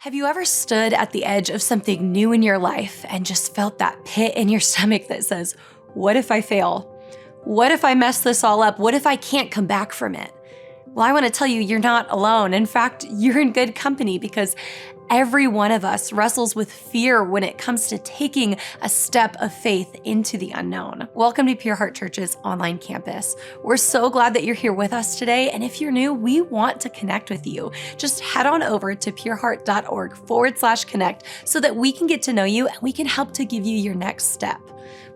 Have you ever stood at the edge of something new in your life and just felt that pit in your stomach that says, what if I fail? What if I mess this all up? What if I can't come back from it? Well, I want to tell you, you're not alone. In fact, you're in good company because every one of us wrestles with fear when it comes to taking a step of faith into the unknown. Welcome to Pure Heart Church's online campus. We're so glad that you're here with us today. And if you're new, we want to connect with you. Just head on over to pureheart.org/connect so that we can get to know you and we can help to give you your next step.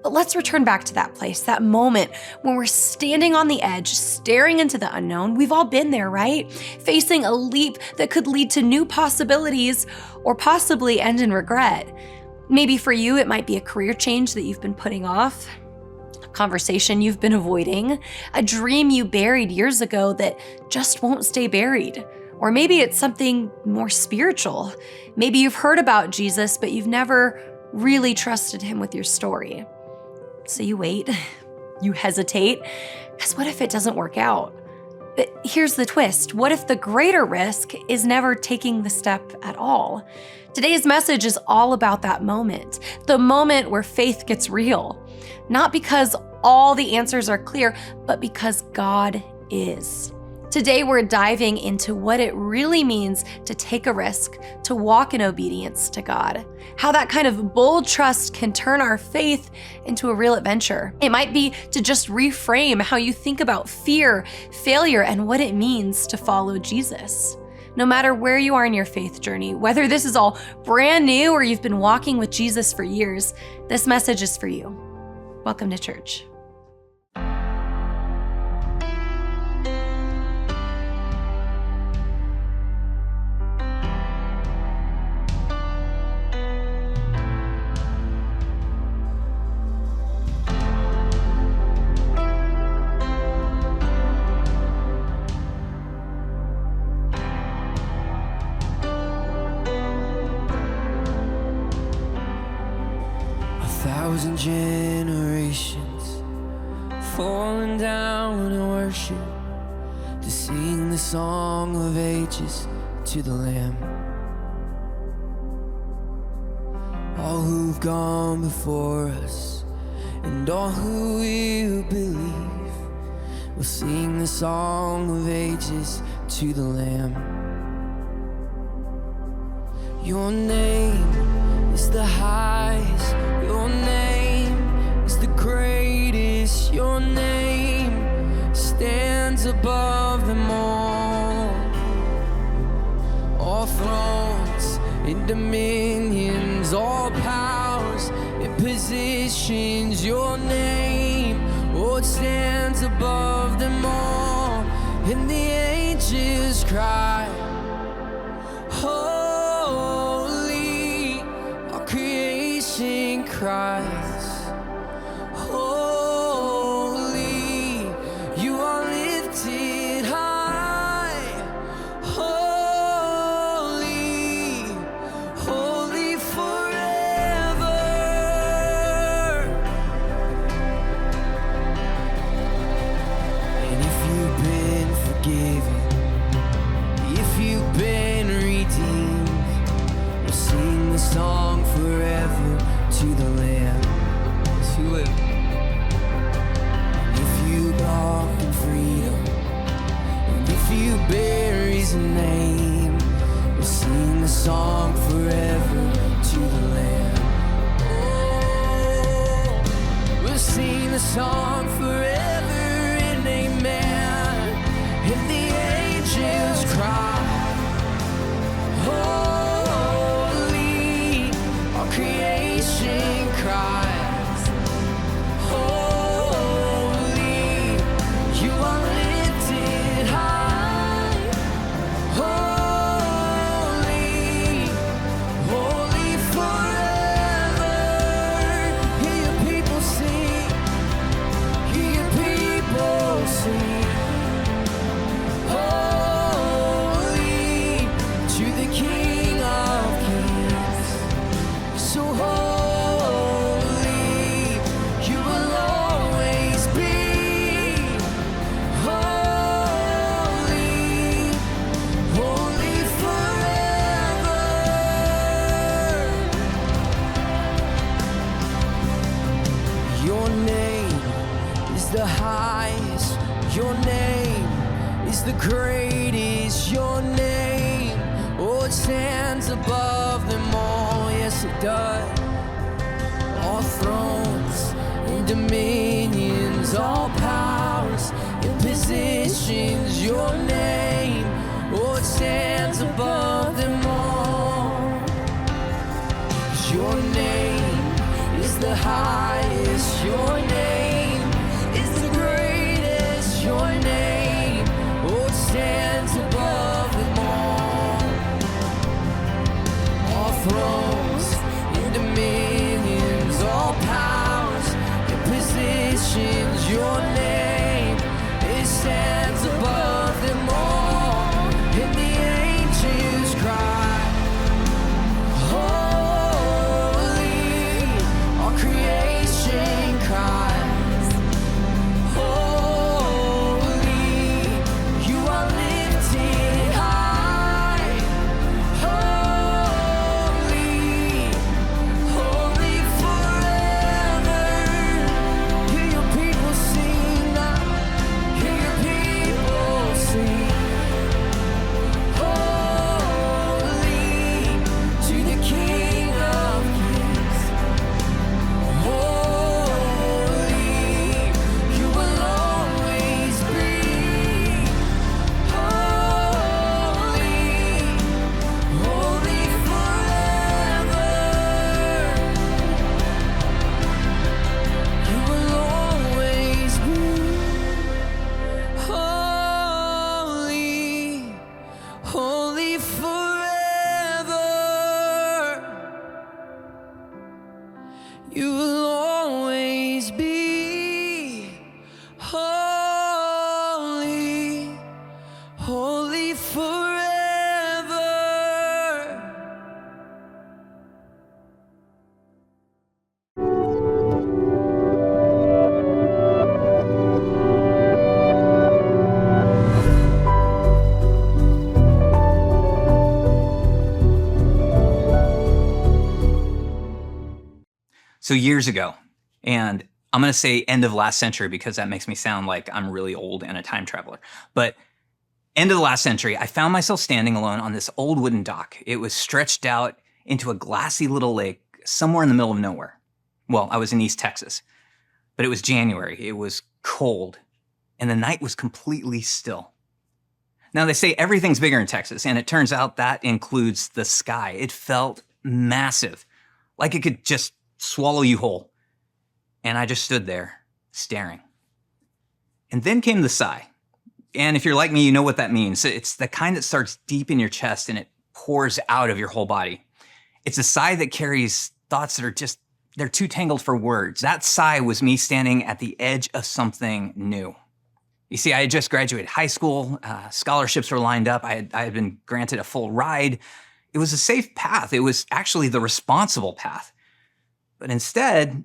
But let's return back to that place, that moment when we're standing on the edge, staring into the unknown. We've all been there, right? Facing a leap that could lead to new possibilities or possibly end in regret. Maybe for you, it might be a career change that you've been putting off, a conversation you've been avoiding, a dream you buried years ago that just won't stay buried. Or maybe it's something more spiritual. Maybe you've heard about Jesus, but you've never really trusted him with your story. So you wait, you hesitate, because what if it doesn't work out? But here's the twist. What if the greater risk is never taking the step at all? Today's message is all about that moment, the moment where faith gets real. Not because all the answers are clear, but because God is. Today, we're diving into what it really means to take a risk, to walk in obedience to God. How that kind of bold trust can turn our faith into a real adventure. It might be to just reframe how you think about fear, failure, and what it means to follow Jesus. No matter where you are in your faith journey, whether this is all brand new or you've been walking with Jesus for years, this message is for you. Welcome to church. Thousand generations falling down in worship to sing the song of ages to the Lamb. All who've gone before us and all who will believe will sing the song of ages to the Lamb. Your name is the highest, your name is the greatest, your name stands above them all. All thrones and dominions, all powers and positions, your name, oh, it stands above them all. And the angels cry, creation cries, holy, you are lifted high, holy, holy forever. And if you've been forgiven, if you've been redeemed, we'll sing the song forever to the Lamb. Yes, you will. And if you walk in freedom, and if you bear his name, we'll sing the song forever to the Lamb. Oh, we'll sing the song forever and amen. And the angels cry, oh, creation cries, holy, you are lifted high, holy, holy forever. Hear your people sing, hear your people sing, holy. dust. All thrones and dominions, all powers and positions, your name, oh, it stands above them all. 'Cause your name is the highest, your name is the greatest, your name, oh, it stands above them all. All thrones and dominions, all powers and positions, your name, it stands above them all. And the angels cry, holy, all creation cries, holy, you are lifted high, holy, holy forever. Hear your people sing now, hear your people sing, holy to the King of Kings, holy, you will always be, holy, holy forever. You will always be holy, holy forever. You will always be holy, holy forever. So years ago, and I'm going to say end of last century because that makes me sound like I'm really old and a time traveler. But end of the last century, I found myself standing alone on this old wooden dock. It was stretched out into a glassy little lake somewhere in the middle of nowhere. Well, I was in East Texas, but it was January. It was cold, and the night was completely still. Now, they say everything's bigger in Texas, and it turns out that includes the sky. It felt massive, like it could just swallow you whole. And I just stood there, staring. And then came the sigh. And if you're like me, you know what that means. It's the kind that starts deep in your chest and it pours out of your whole body. It's a sigh that carries thoughts that are just, they're too tangled for words. That sigh was me standing at the edge of something new. You see, I had just graduated high school. Scholarships were lined up. I had been granted a full ride. It was a safe path. It was actually the responsible path. But instead,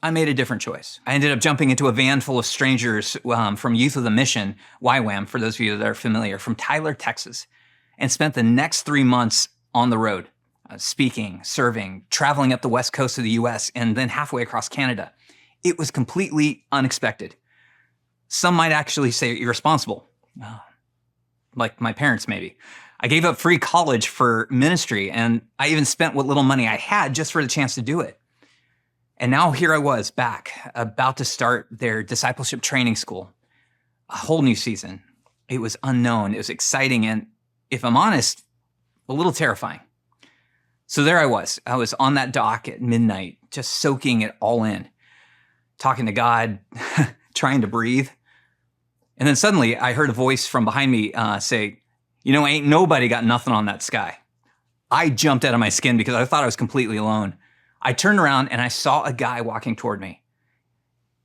I made a different choice. I ended up jumping into a van full of strangers from Youth of the Mission, YWAM, for those of you that are familiar, from Tyler, Texas, and spent the next 3 months on the road, speaking, serving, traveling up the west coast of the US, and then halfway across Canada. It was completely unexpected. Some might actually say irresponsible, like my parents maybe. I gave up free college for ministry, and I even spent what little money I had just for the chance to do it. And now here I was back, about to start their discipleship training school, a whole new season. It was unknown, it was exciting, and if I'm honest, a little terrifying. So there I was on that dock at midnight, just soaking it all in, talking to God, trying to breathe. And then suddenly I heard a voice from behind me say, ain't nobody got nothing on that sky. I jumped out of my skin because I thought I was completely alone. I turned around and I saw a guy walking toward me.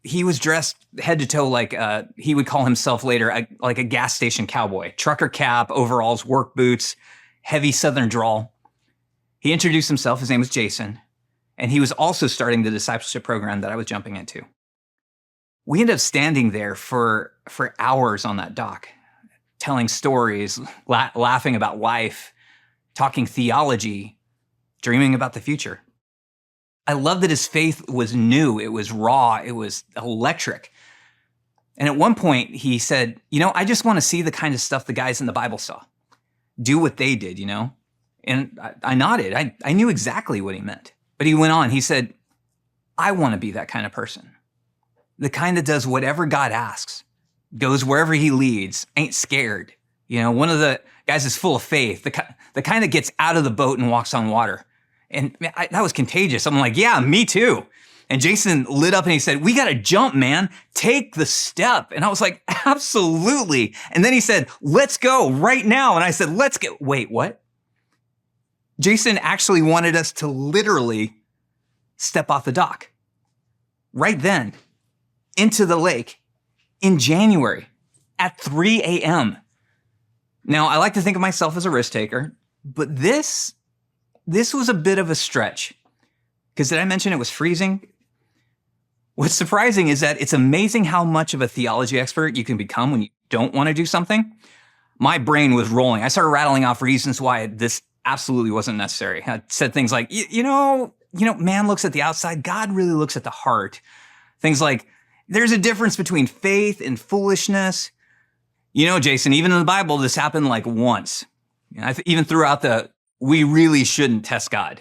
He was dressed head to toe like he would call himself later like a gas station cowboy. Trucker cap, overalls, work boots, heavy southern drawl. He introduced himself. His name was Jason. And he was also starting the discipleship program that I was jumping into. We ended up standing there for hours on that dock, telling stories, laughing about life, talking theology, dreaming about the future. I love that his faith was new. It was raw. It was electric. And at one point he said, I just want to see the kind of stuff the guys in the Bible saw. Do what they did, And I nodded. I knew exactly what he meant. But he went on. He said, I want to be that kind of person. The kind that does whatever God asks, goes wherever he leads, ain't scared. You know, one of the guys is full of faith, the kind that gets out of the boat and walks on water. And man, that was contagious. I'm like, yeah, me too. And Jason lit up and he said, we got to jump, man. Take the step. And I was like, absolutely. And then he said, let's go right now. And I said, let's get, wait, what? Jason actually wanted us to literally step off the dock right then into the lake in January at 3 a.m. Now, I like to think of myself as a risk taker, but this was a bit of a stretch. Because did I mention it was freezing? What's surprising is that it's amazing how much of a theology expert you can become when you don't want to do something. My brain was rolling. I started rattling off reasons why this absolutely wasn't necessary. I said things like, you know, man looks at the outside, God really looks at the heart. Things like, there's a difference between faith and foolishness. You know, Jason, even in the Bible, this happened like once. You know, even throughout we really shouldn't test God.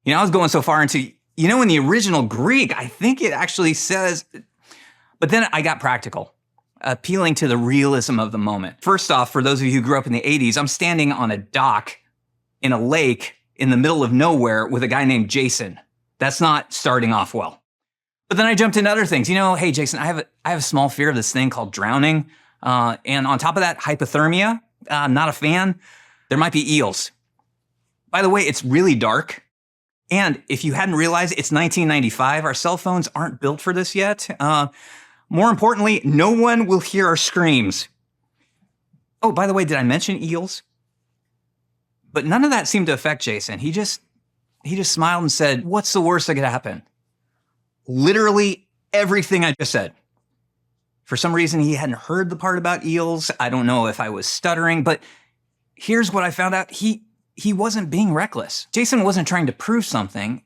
You know, I was going so far into, you know, in the original Greek, I think it actually says, but then I got practical, appealing to the realism of the moment. First off, for those of you who grew up in the 80s, I'm standing on a dock in a lake in the middle of nowhere with a guy named Jason. That's not starting off well. But then I jumped into other things. You know, hey, Jason, I have a small fear of this thing called drowning. And on top of that, hypothermia. I'm not a fan. There might be eels. By the way, it's really dark. And if you hadn't realized, it's 1995. Our cell phones aren't built for this yet. More importantly, no one will hear our screams. Oh, by the way, did I mention eels? But none of that seemed to affect Jason. He just smiled and said, what's the worst that could happen? Literally everything I just said. For some reason, he hadn't heard the part about eels. I don't know if I was stuttering, but here's what I found out. He wasn't being reckless. Jason wasn't trying to prove something.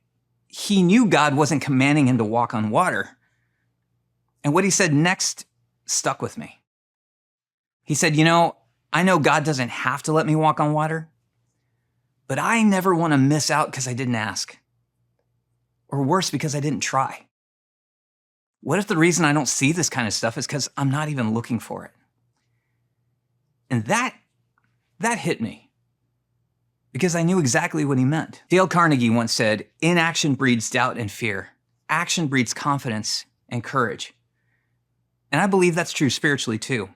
He knew God wasn't commanding him to walk on water. And what he said next stuck with me. He said, you know, I know God doesn't have to let me walk on water, but I never want to miss out because I didn't ask. Or worse, because I didn't try. What if the reason I don't see this kind of stuff is because I'm not even looking for it? And that hit me. Because I knew exactly what he meant. Dale Carnegie once said, inaction breeds doubt and fear. Action breeds confidence and courage. And I believe that's true spiritually too.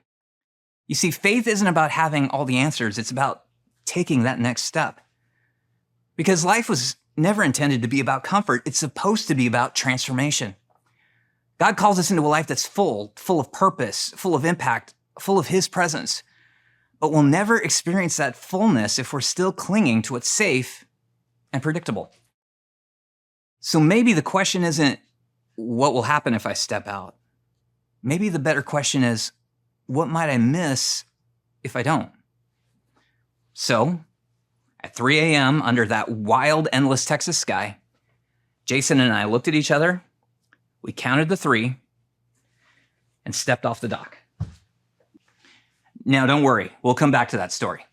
You see, faith isn't about having all the answers. It's about taking that next step. Because life was never intended to be about comfort. It's supposed to be about transformation. God calls us into a life that's full of purpose, full of impact, full of his presence. But we'll never experience that fullness if we're still clinging to what's safe and predictable. So maybe the question isn't, what will happen if I step out? Maybe the better question is, what might I miss if I don't? So, at 3 a.m., under that wild, endless Texas sky, Jason and I looked at each other, we counted the 3, and stepped off the dock. Now, don't worry, we'll come back to that story.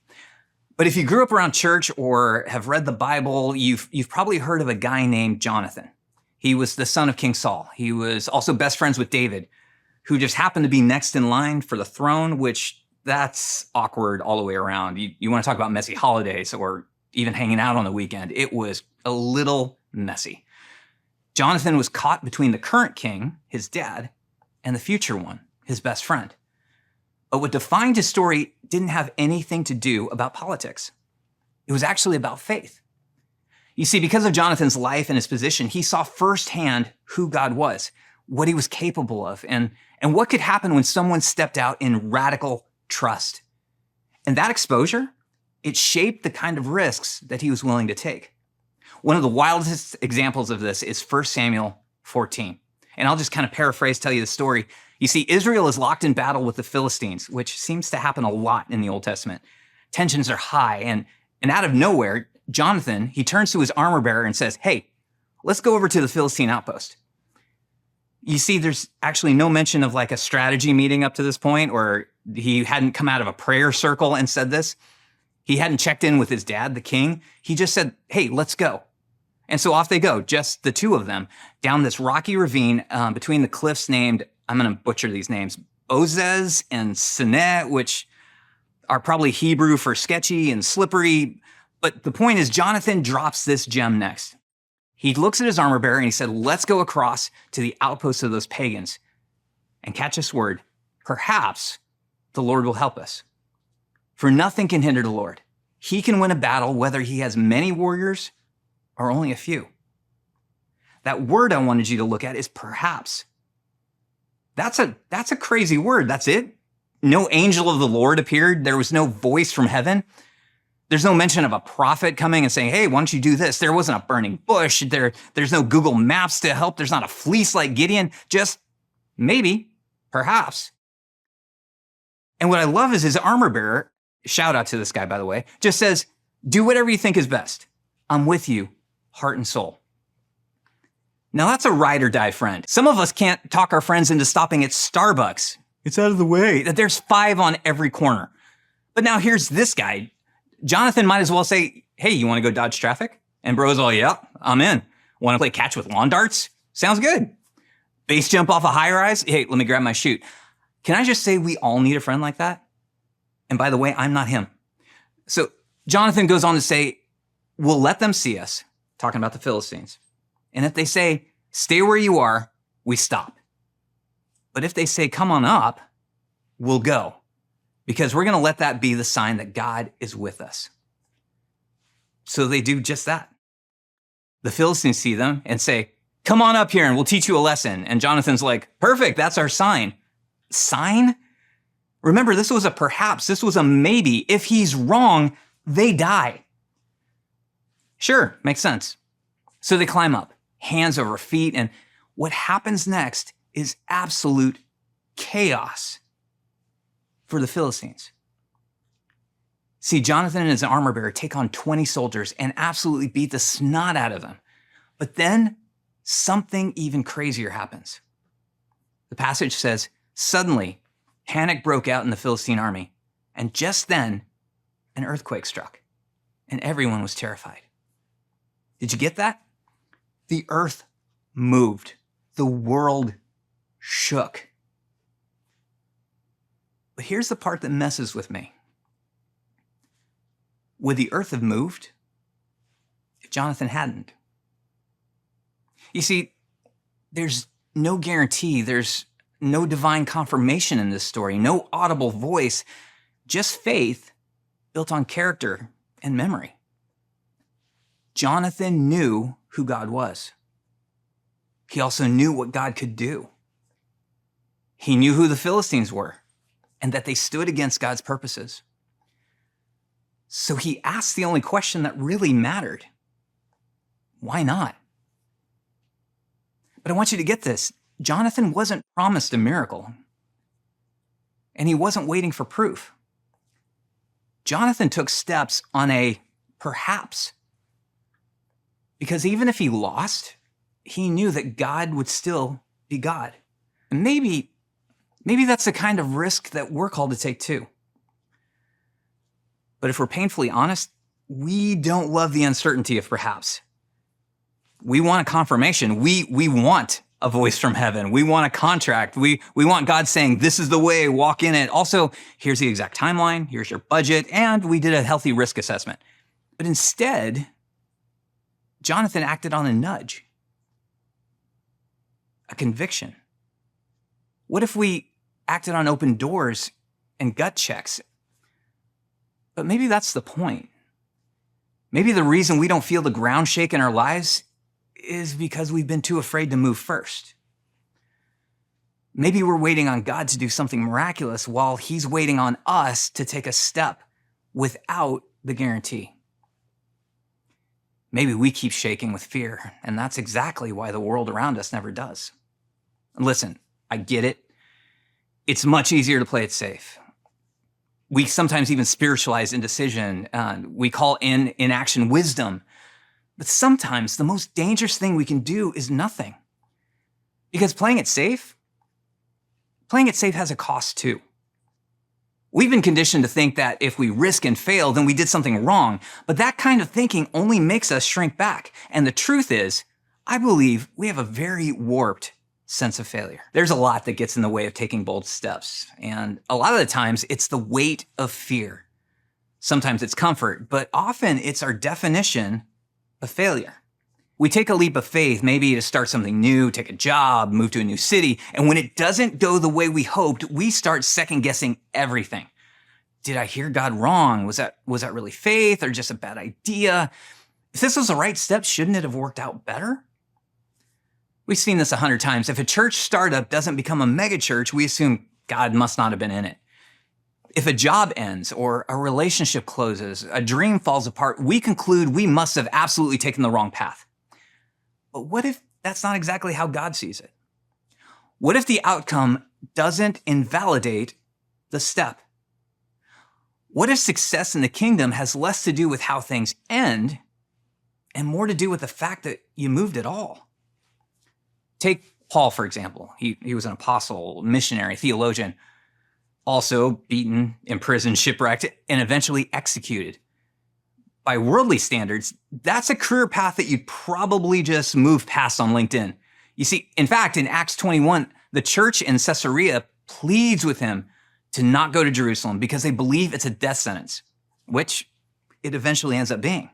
But if you grew up around church or have read the Bible, you've probably heard of a guy named Jonathan. He was the son of King Saul. He was also best friends with David, who just happened to be next in line for the throne, which that's awkward all the way around. You want to talk about messy holidays or even hanging out on the weekend. It was a little messy. Jonathan was caught between the current king, his dad, and the future one, his best friend. But what defined his story didn't have anything to do about politics. It was actually about faith. You see, because of Jonathan's life and his position, he saw firsthand who God was, what he was capable of, and what could happen when someone stepped out in radical trust. And that exposure, it shaped the kind of risks that he was willing to take. One of the wildest examples of this is 1 Samuel 14. And I'll just kind of paraphrase, tell you the story. You see, Israel is locked in battle with the Philistines, which seems to happen a lot in the Old Testament. Tensions are high, and out of nowhere, Jonathan, he turns to his armor bearer and says, hey, let's go over to the Philistine outpost. You see, there's actually no mention of like a strategy meeting up to this point, or he hadn't come out of a prayer circle and said this. He hadn't checked in with his dad, the king. He just said, hey, let's go. And so off they go, just the two of them, down this rocky ravine between the cliffs named, I'm going to butcher these names, Bozez and Sinet, which are probably Hebrew for sketchy and slippery. But the point is, Jonathan drops this gem next. He looks at his armor bearer and he said, let's go across to the outposts of those pagans. And catch this word, perhaps the Lord will help us. For nothing can hinder the Lord. He can win a battle whether he has many warriors or only a few. That word I wanted you to look at is perhaps. That's a crazy word. That's it. No angel of the Lord appeared. There was no voice from heaven. There's no mention of a prophet coming and saying, hey, why don't you do this? There wasn't a burning bush. There's no Google Maps to help. There's not a fleece like Gideon. Just maybe, perhaps. And what I love is his armor bearer, shout out to this guy, by the way, just says, do whatever you think is best. I'm with you, heart and soul. Now that's a ride or die friend. Some of us can't talk our friends into stopping at Starbucks. It's out of the way. There's 5 on every corner. But now here's this guy. Jonathan might as well say, hey, you want to go dodge traffic? And bro's all, yeah, I'm in. Want to play catch with lawn darts? Sounds good. Base jump off a high rise? Hey, let me grab my chute. Can I just say we all need a friend like that? And by the way, I'm not him. So Jonathan goes on to say, we'll let them see us, talking about the Philistines. And if they say, stay where you are, we stop. But if they say, come on up, we'll go. Because we're going to let that be the sign that God is with us. So they do just that. The Philistines see them and say, come on up here and we'll teach you a lesson. And Jonathan's like, perfect, that's our sign. Sign? Remember, this was a perhaps, this was a maybe. If he's wrong, they die. Sure, makes sense. So they climb up, hands over feet, and what happens next is absolute chaos for the Philistines. See, Jonathan and his armor bearer take on 20 soldiers and absolutely beat the snot out of them. But then something even crazier happens. The passage says, suddenly, panic broke out in the Philistine army, and just then, an earthquake struck, and everyone was terrified. Did you get that? The earth moved. The world shook. But here's the part that messes with me. Would the earth have moved if Jonathan hadn't? You see, there's no guarantee, there's no divine confirmation in this story, no audible voice, just faith built on character and memory. Jonathan knew who God was. He also knew what God could do. He knew who the Philistines were and that they stood against God's purposes. So he asked the only question that really mattered. Why not? But I want you to get this. Jonathan wasn't promised a miracle, and he wasn't waiting for proof. Jonathan took steps on a perhaps, because even if he lost, he knew that God would still be God. And maybe that's the kind of risk that we're called to take too. But if we're painfully honest, we don't love the uncertainty of perhaps. We want a confirmation. We want a voice from heaven. We want a contract. We want God saying, this is the way, walk in it. Also, here's the exact timeline, here's your budget, and we did a healthy risk assessment. But instead, Jonathan acted on a nudge, a conviction. What if we acted on open doors and gut checks? But maybe that's the point. Maybe the reason we don't feel the ground shake in our lives is because we've been too afraid to move first. Maybe we're waiting on God to do something miraculous while he's waiting on us to take a step without the guarantee. Maybe we keep shaking with fear, and that's exactly why the world around us never does. Listen, I get it. It's much easier to play it safe. We sometimes even spiritualize indecision. We call inaction wisdom. But sometimes the most dangerous thing we can do is nothing. Because playing it safe has a cost too. We've been conditioned to think that if we risk and fail, then we did something wrong. But that kind of thinking only makes us shrink back. And the truth is, I believe we have a very warped sense of failure. There's a lot that gets in the way of taking bold steps. And a lot of the times it's the weight of fear. Sometimes it's comfort, but often it's our definition of failure. We take a leap of faith, maybe to start something new, take a job, move to a new city. And when it doesn't go the way we hoped, we start second guessing everything. Did I hear God wrong? Was that really faith or just a bad idea? If this was the right step, shouldn't it have worked out better? We've seen this 100 times. If a church startup doesn't become a mega church, we assume God must not have been in it. If a job ends or a relationship closes, a dream falls apart, we conclude we must have absolutely taken the wrong path. But what if that's not exactly how God sees it? What if the outcome doesn't invalidate the step? What if success in the kingdom has less to do with how things end and more to do with the fact that you moved at all? Take Paul, for example. He was an apostle, missionary, theologian, also beaten, imprisoned, shipwrecked, and eventually executed. By worldly standards, that's a career path that you'd probably just move past on LinkedIn. You see, in fact, in Acts 21, the church in Caesarea pleads with him to not go to Jerusalem because they believe it's a death sentence, which it eventually ends up being.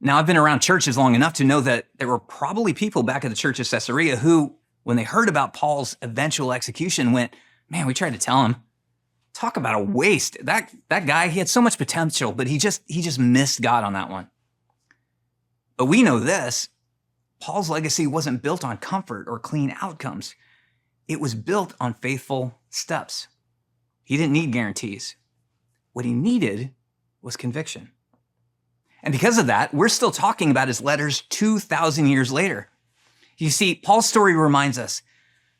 Now, I've been around churches long enough to know that there were probably people back at the church of Caesarea who, when they heard about Paul's eventual execution, went, "Man, we tried to tell him. Talk about a waste. That guy, he had so much potential, but he just missed God on that one." But we know this, Paul's legacy wasn't built on comfort or clean outcomes. It was built on faithful steps. He didn't need guarantees. What he needed was conviction. And because of that, we're still talking about his letters 2,000 years later. You see, Paul's story reminds us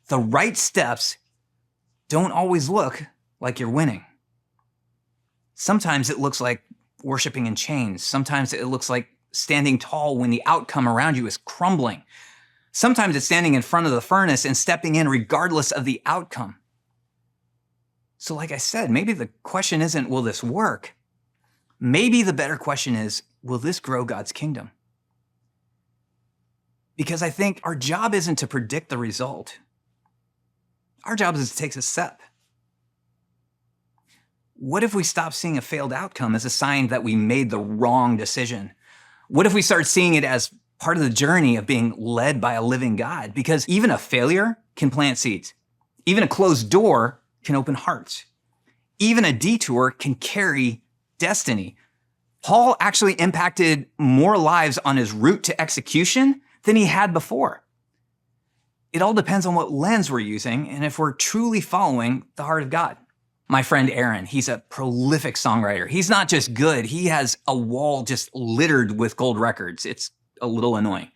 the right steps don't always look like you're winning. Sometimes it looks like worshiping in chains. Sometimes it looks like standing tall when the outcome around you is crumbling. Sometimes it's standing in front of the furnace and stepping in regardless of the outcome. So like I said, maybe the question isn't, will this work? Maybe the better question is, will this grow God's kingdom? Because I think our job isn't to predict the result. Our job is to take a step. What if we stop seeing a failed outcome as a sign that we made the wrong decision? What if we start seeing it as part of the journey of being led by a living God? Because even a failure can plant seeds. Even a closed door can open hearts. Even a detour can carry destiny. Paul actually impacted more lives on his route to execution than he had before. It all depends on what lens we're using and if we're truly following the heart of God. My friend Aaron, he's a prolific songwriter. He's not just good, he has a wall just littered with gold records. It's a little annoying.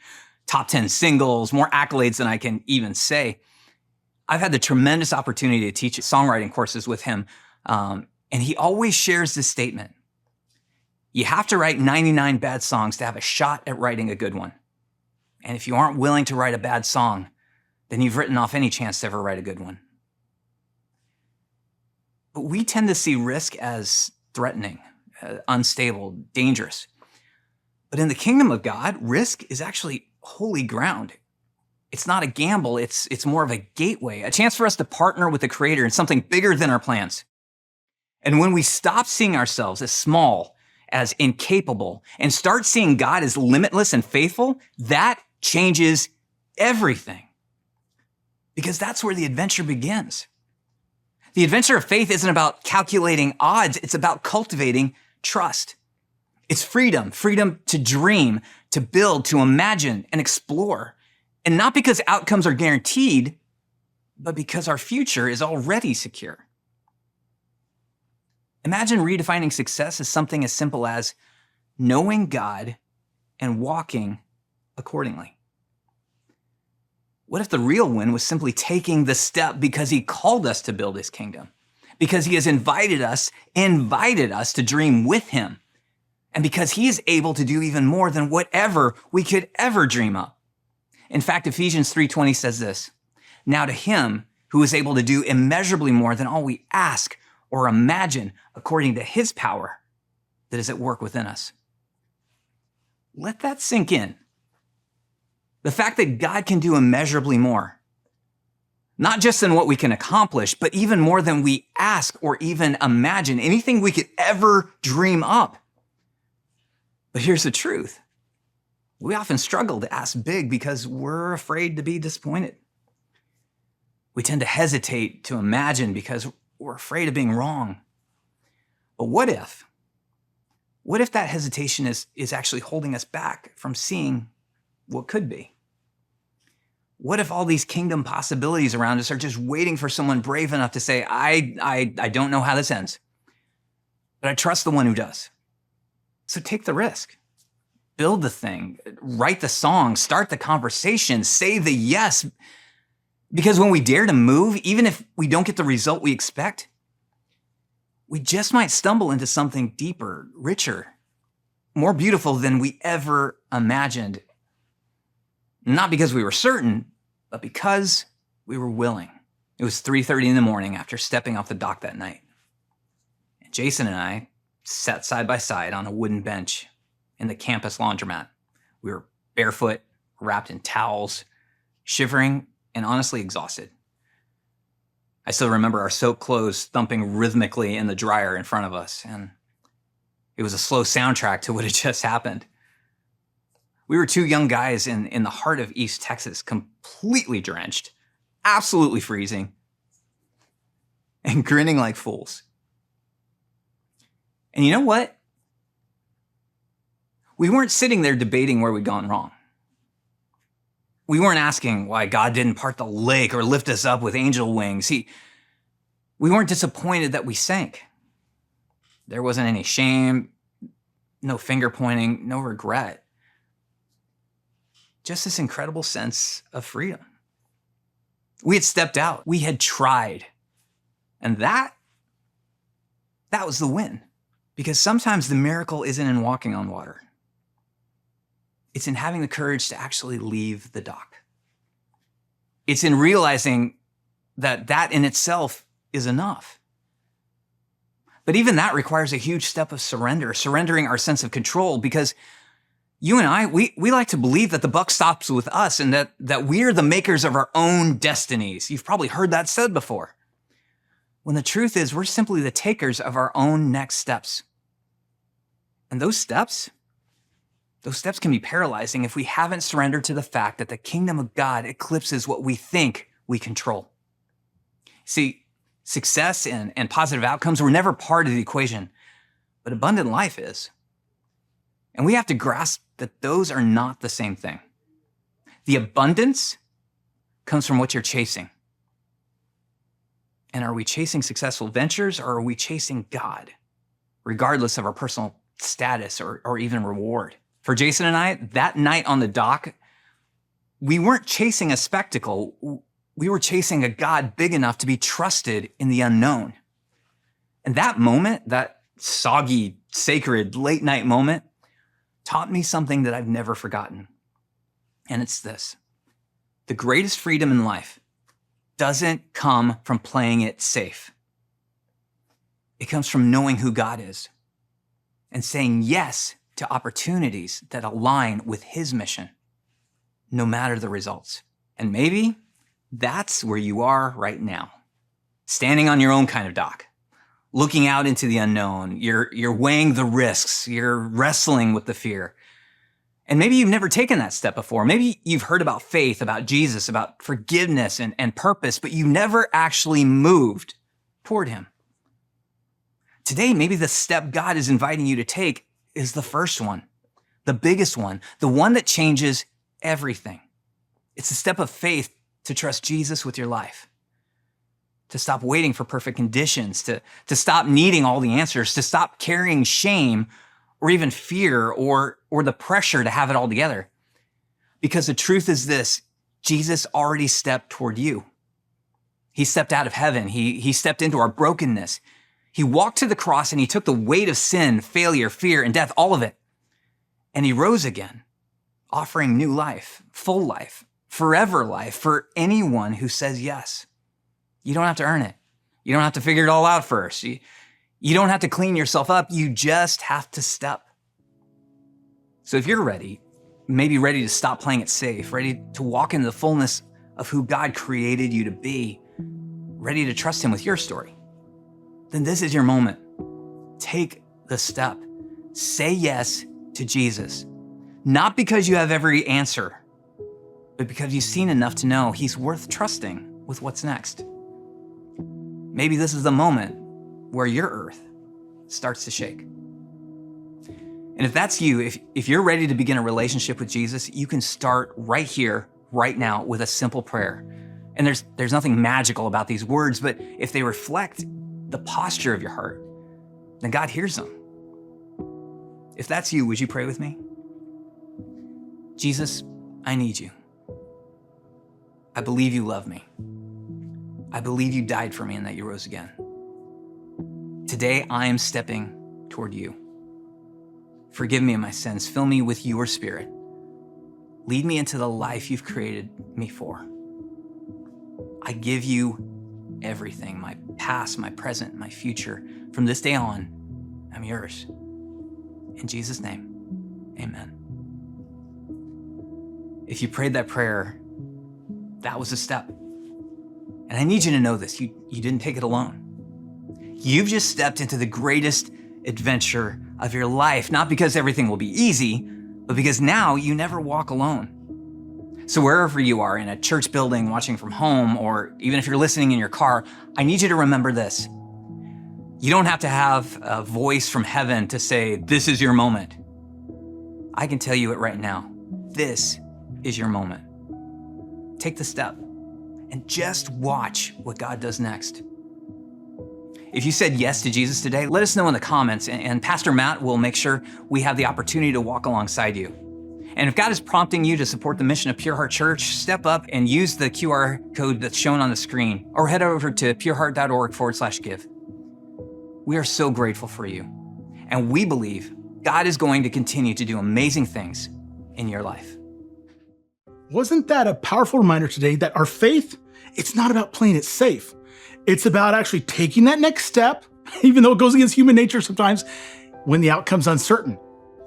Top 10 singles, more accolades than I can even say. I've had the tremendous opportunity to teach songwriting courses with him, and he always shares this statement. You have to write 99 bad songs to have a shot at writing a good one. And if you aren't willing to write a bad song, then you've written off any chance to ever write a good one. But we tend to see risk as threatening, unstable, dangerous. But in the kingdom of God, risk is actually holy ground. It's not a gamble, it's more of a gateway, a chance for us to partner with the Creator in something bigger than our plans. And when we stop seeing ourselves as small, as incapable, and start seeing God as limitless and faithful, that changes everything. Because that's where the adventure begins. The adventure of faith isn't about calculating odds, it's about cultivating trust. It's freedom to dream, to build, to imagine, and explore. And not because outcomes are guaranteed, but because our future is already secure. Imagine redefining success as something as simple as knowing God and walking accordingly. What if the real win was simply taking the step because he called us to build his kingdom? Because he has invited us to dream with him. And because he is able to do even more than whatever we could ever dream up. In fact, Ephesians 3:20 says this, "Now to him who is able to do immeasurably more than all we ask or imagine according to his power that is at work within us. Let that sink in. The fact that God can do immeasurably more, not just than what we can accomplish, but even more than we ask or even imagine, anything we could ever dream up. But here's the truth. We often struggle to ask big because we're afraid to be disappointed. We tend to hesitate to imagine because we're afraid of being wrong. But what if that hesitation is actually holding us back from seeing what could be? What if all these kingdom possibilities around us are just waiting for someone brave enough to say, I don't know how this ends, but I trust the one who does. So take the risk. Build the thing, write the song, start the conversation, say the yes. Because when we dare to move, even if we don't get the result we expect, we just might stumble into something deeper, richer, more beautiful than we ever imagined. Not because we were certain, but because we were willing. It was 3:30 in the morning after stepping off the dock that night. And Jason and I sat side by side on a wooden bench in the campus laundromat. We were barefoot, wrapped in towels, shivering, and honestly exhausted. I still remember our soaked clothes thumping rhythmically in the dryer in front of us, and it was a slow soundtrack to what had just happened. We were two young guys in the heart of East Texas, completely drenched, absolutely freezing, and grinning like fools. And you know what? We weren't sitting there debating where we'd gone wrong. We weren't asking why God didn't part the lake or lift us up with angel wings. We weren't disappointed that we sank. There wasn't any shame, no finger pointing, no regret. Just this incredible sense of freedom. We had stepped out. We had tried. And that was the win. Because sometimes the miracle isn't in walking on water. It's in having the courage to actually leave the dock. It's in realizing that in itself is enough. But even that requires a huge step of surrendering our sense of control, because you and I, we like to believe that the buck stops with us and that we're the makers of our own destinies. You've probably heard that said before. When the truth is, we're simply the takers of our own next steps. And those steps can be paralyzing if we haven't surrendered to the fact that the kingdom of God eclipses what we think we control. See, success and positive outcomes were never part of the equation, but abundant life is. And we have to grasp that those are not the same thing. The abundance comes from what you're chasing. And are we chasing successful ventures, or are we chasing God, regardless of our personal status or even reward? For Jason and I, that night on the dock, we weren't chasing a spectacle. We were chasing a God big enough to be trusted in the unknown. And that moment, that soggy, sacred, late night moment, taught me something that I've never forgotten. And it's this: the greatest freedom in life doesn't come from playing it safe. It comes from knowing who God is and saying yes to opportunities that align with his mission, no matter the results. And maybe that's where you are right now, standing on your own kind of dock, looking out into the unknown. You're weighing the risks. You're wrestling with the fear. And maybe you've never taken that step before. Maybe you've heard about faith, about Jesus, about forgiveness and purpose, but you never actually moved toward him. Today, maybe the step God is inviting you to take is the first one, the biggest one, the one that changes everything. It's a step of faith to trust Jesus with your life, to stop waiting for perfect conditions, to stop needing all the answers, to stop carrying shame or even fear or the pressure to have it all together. Because the truth is this: Jesus already stepped toward you. He stepped out of heaven. He stepped into our brokenness. He walked to the cross and he took the weight of sin, failure, fear, and death, all of it. And he rose again, offering new life, full life, forever life for anyone who says yes. You don't have to earn it. You don't have to figure it all out first. You don't have to clean yourself up. You just have to step. So if you're ready, maybe ready to stop playing it safe, ready to walk into the fullness of who God created you to be, ready to trust him with your story, then this is your moment. Take the step. Say yes to Jesus. Not because you have every answer, but because you've seen enough to know he's worth trusting with what's next. Maybe this is the moment where your earth starts to shake. And if that's you, if you're ready to begin a relationship with Jesus, you can start right here, right now, with a simple prayer. And there's nothing magical about these words, but if they reflect the posture of your heart, then God hears them. If that's you, would you pray with me? Jesus, I need you. I believe you love me. I believe you died for me and that you rose again. Today, I am stepping toward you. Forgive me of my sins. Fill me with your spirit. Lead me into the life you've created me for. I give you everything, my past, my present, my future. From this day on, I'm yours. In Jesus' name, amen. If you prayed that prayer, that was a step. And I need you to know this, you didn't take it alone. You've just stepped into the greatest adventure of your life, not because everything will be easy, but because now you never walk alone. So wherever you are, in a church building, watching from home, or even if you're listening in your car, I need you to remember this. You don't have to have a voice from heaven to say, this is your moment. I can tell you it right now. This is your moment. Take the step and just watch what God does next. If you said yes to Jesus today, let us know in the comments, and Pastor Matt will make sure we have the opportunity to walk alongside you. And if God is prompting you to support the mission of Pure Heart Church, step up and use the QR code that's shown on the screen, or head over to pureheart.org/give. We are so grateful for you, and we believe God is going to continue to do amazing things in your life. Wasn't that a powerful reminder today that our faith, it's not about playing it safe. It's about actually taking that next step, even though it goes against human nature sometimes, when the outcome's uncertain.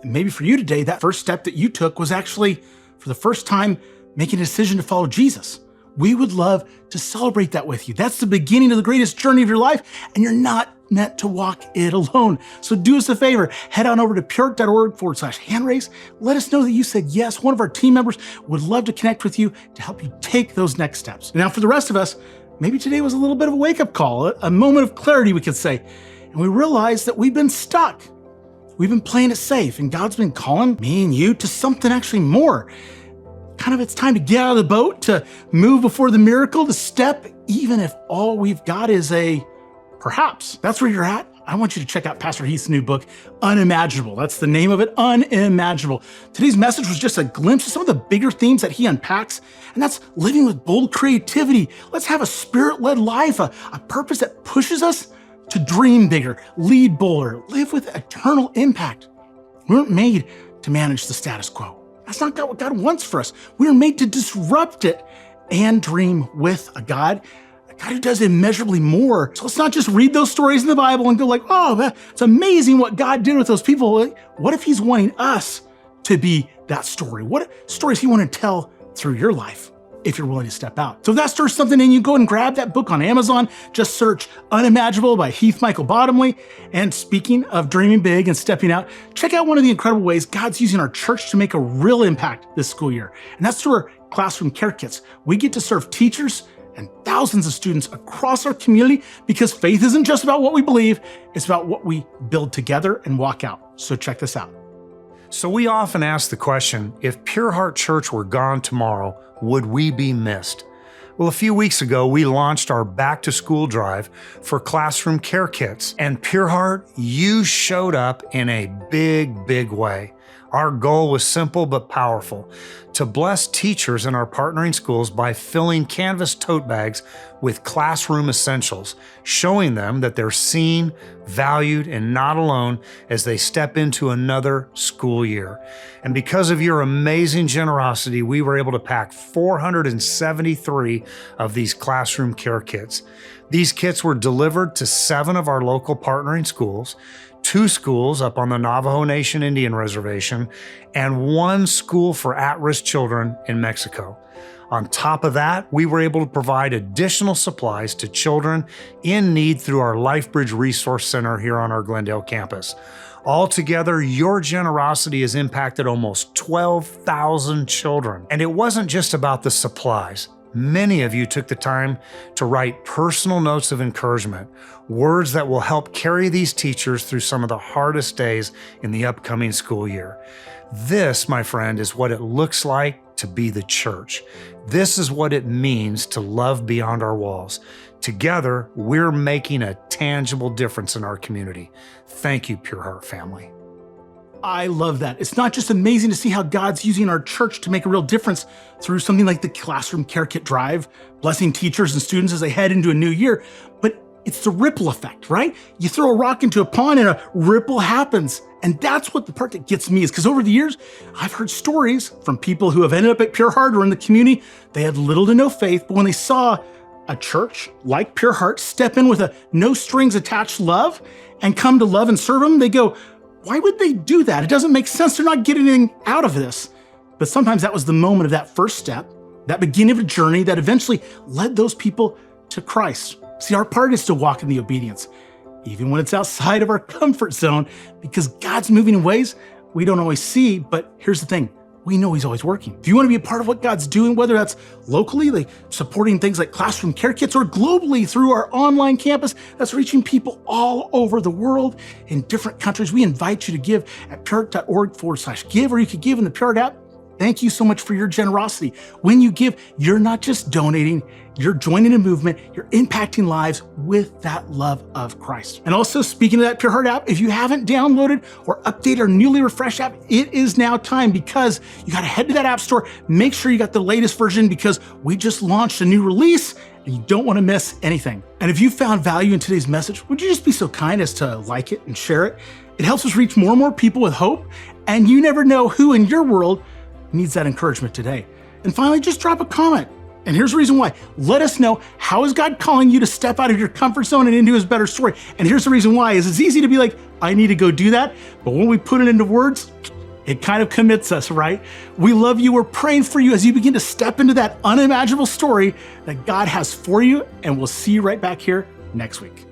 And maybe for you today, that first step that you took was actually, for the first time, making a decision to follow Jesus. We would love to celebrate that with you. That's the beginning of the greatest journey of your life, and you're not meant to walk it alone. So do us a favor, head on over to pureheart.org/handraise. Let us know that you said yes. One of our team members would love to connect with you to help you take those next steps. Now for the rest of us, maybe today was a little bit of a wake-up call, a moment of clarity, we could say. And we realized that we've been stuck. We've been playing it safe, and God's been calling me and you to something actually more. Kind of it's time to get out of the boat, to move before the miracle, to step, even if all we've got is a perhaps. That's where you're at. I want you to check out Pastor Heath's new book, Unimaginable. That's the name of it, Unimaginable. Today's message was just a glimpse of some of the bigger themes that he unpacks, and that's living with bold creativity. Let's have a spirit-led life, a purpose that pushes us to dream bigger, lead bolder, live with eternal impact. We weren't made to manage the status quo. That's not what God wants for us. We were made to disrupt it and dream with a God who does immeasurably more. So let's not just read those stories in the Bible and go like, oh, it's amazing what God did with those people. What if he's wanting us to be that story? What stories he want to tell through your life if you're willing to step out? So if that stirs something in you, go and grab that book on Amazon. Just search Unimaginable by Heath Michael Bottomley. And speaking of dreaming big and stepping out, check out one of the incredible ways God's using our church to make a real impact this school year. And that's through our classroom care kits. We get to serve teachers and thousands of students across our community because faith isn't just about what we believe, it's about what we build together and walk out. So check this out. So we often ask the question, if Pure Heart Church were gone tomorrow, would we be missed? Well, a few weeks ago, we launched our back to school drive for classroom care kits. And Pure Heart, you showed up in a big, big way. Our goal was simple but powerful: to bless teachers in our partnering schools by filling canvas tote bags with classroom essentials, showing them that they're seen, valued, and not alone as they step into another school year. And because of your amazing generosity, we were able to pack 473 of these classroom care kits. These kits were delivered to 7 of our local partnering schools, 2 schools up on the Navajo Nation Indian Reservation, and 1 school for at-risk children in Mexico. On top of that, we were able to provide additional supplies to children in need through our LifeBridge Resource Center here on our Glendale campus. Altogether, your generosity has impacted almost 12,000 children. And it wasn't just about the supplies. Many of you took the time to write personal notes of encouragement, words that will help carry these teachers through some of the hardest days in the upcoming school year. This, my friend, is what it looks like to be the church. This is what it means to love beyond our walls. Together, we're making a tangible difference in our community. Thank you, Pure Heart family. I love that. It's not just amazing to see how God's using our church to make a real difference through something like the Classroom Care Kit Drive, blessing teachers and students as they head into a new year, but it's the ripple effect, right? You throw a rock into a pond and a ripple happens. And that's what the part that gets me is because over the years, I've heard stories from people who have ended up at Pure Heart or in the community. They had little to no faith, but when they saw a church like Pure Heart step in with a no strings attached love and come to love and serve them, they go, why would they do that? It doesn't make sense. They're not getting anything out of this. But sometimes that was the moment of that first step, that beginning of a journey that eventually led those people to Christ. See, our part is to walk in the obedience, even when it's outside of our comfort zone, because God's moving in ways we don't always see. But here's the thing. We know He's always working. If you want to be a part of what God's doing, whether that's locally, like supporting things like classroom care kits, or globally through our online campus that's reaching people all over the world in different countries, we invite you to give at pureheart.org/give, or you could give in the Pure Heart app. Thank you so much for your generosity. When you give, you're not just donating, you're joining a movement, you're impacting lives with that love of Christ. And also, speaking of that Pure Heart app, if you haven't downloaded or updated our newly refreshed app, it is now time, because you got to head to that app store, make sure you got the latest version, because we just launched a new release and you don't want to miss anything. And if you found value in today's message, would you just be so kind as to like it and share it? It helps us reach more and more people with hope, and you never know who in your world needs that encouragement today. And finally, just drop a comment. And here's the reason why. Let us know, how is God calling you to step out of your comfort zone and into His better story? And here's the reason why, is it's easy to be like, I need to go do that. But when we put it into words, it kind of commits us, right? We love you. We're praying for you as you begin to step into that unimaginable story that God has for you. And we'll see you right back here next week.